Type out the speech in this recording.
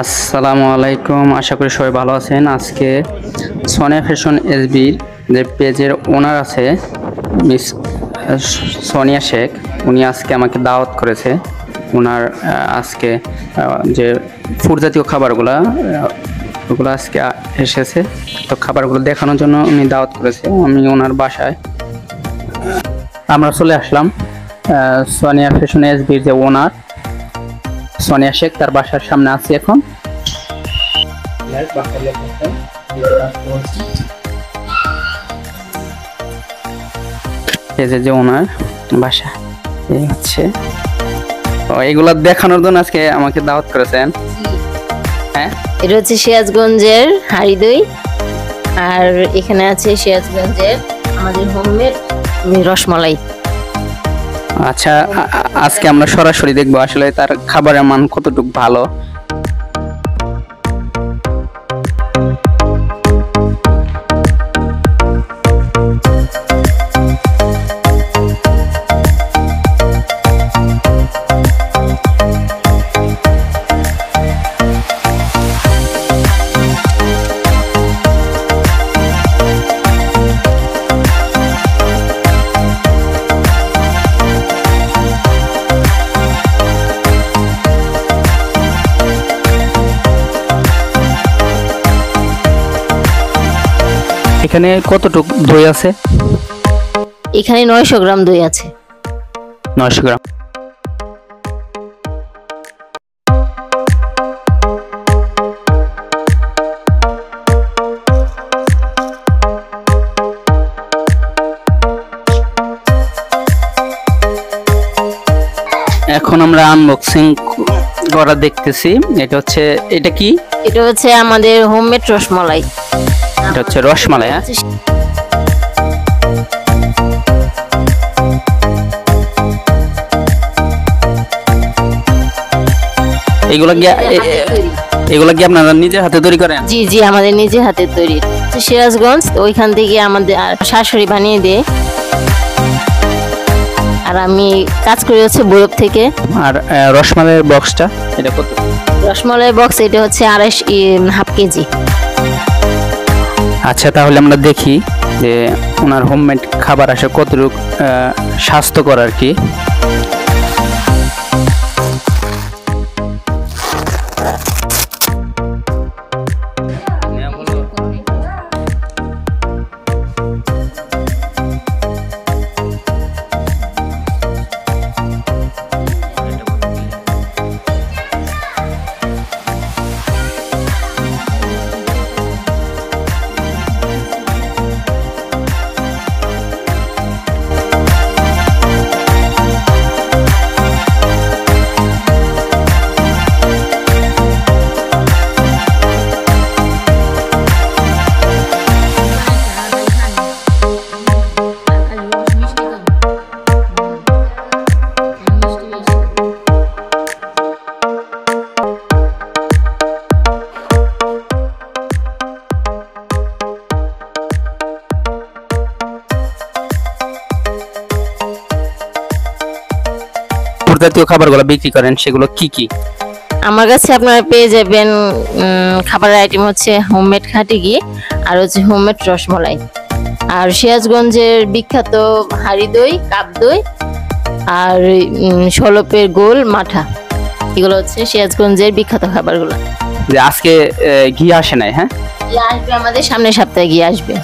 আসসালামু আলাইকুম, আশা করি সবাই ভালো আছেন। আজকে সোনিয়া ফ্যাশন এসবির যে পেজের ওনার আছে মিস সোনিয়া শেখ, উনি আজকে আমাকে দাওয়াত করেছে। ওনার আজকে যে ফুড জাতীয় খাবারগুলো ওগুলো আজকে এসেছে, তো খাবারগুলো দেখানোর জন্য উনি দাওয়াত করেছে। আমি ওনার বাসায় আমরা চলে আসলাম। সোনিয়া ফ্যাশন এসবির যে ওনার সোনিয়া শেখ, তার বাসার সামনে আছি এখন। এই যে ওনার বাসা এই হচ্ছে, এগুলা দেখানোর জন্য আজকে আমাকে দাওয়াত করেছেন। হ্যাঁ, এটা হচ্ছে সিরাজগঞ্জের হাড়ি দই, আর এখানে আছে সিরাজগঞ্জের আমাদের হোমমেড রসমালাই। আচ্ছা, আজকে আমরা সরাসরি দেখবো আসলে তার খাবারের মান কতটুকু ভালো। এখানে কতটুকু দই আছে? এখানে 900 গ্রাম দই আছে। 900 গ্রাম। এখন আমরা আনবক্সিং করা দেখতেছি। এটা কি? এটা হচ্ছে আমাদের হোমমেড রসমালাই। এটা হচ্ছে রসমালাই। এগুলা কি আপনারা নিজের হাতে তৈরি করেন? জি জি, আমাদের নিজের হাতে তৈরি। সিরাজগঞ্জ, ওইখান থেকে আমাদের শাশুড়ি বানিয়ে দেয়, আর আমি কাজ করি হচ্ছে বরফ থেকে। আর রসমালাইয়ের বক্সটা এটা কত? রসমালাই বক্স এটা হচ্ছে 2.5 কেজি। আচ্ছা, তাহলে আমরা দেখি যে ওনার হোমমেড খাবার আসে কতটুকু স্বাস্থ্যকর আর কি। জাতীয় খাবারগুলো বিক্রি করেন, সেগুলো কি কি? আমার কাছে আপনারা পেয়ে যাবেন খাবারের আইটেম হচ্ছে হোমমেড খাঁটি ঘি, আর হচ্ছে হোমমেড রসমালাই, আর সিরাজগঞ্জের বিখ্যাত হাড়ি দই, কাপ দই, আর সলপের গোল মাঠা। এগুলো হচ্ছে সিরাজগঞ্জের বিখ্যাত খাবারগুলো। যে আজকে ঘি আসে নাই? হ্যাঁ, ঘি আসবে আমাদের সামনের সপ্তাহে, ঘি আসবে।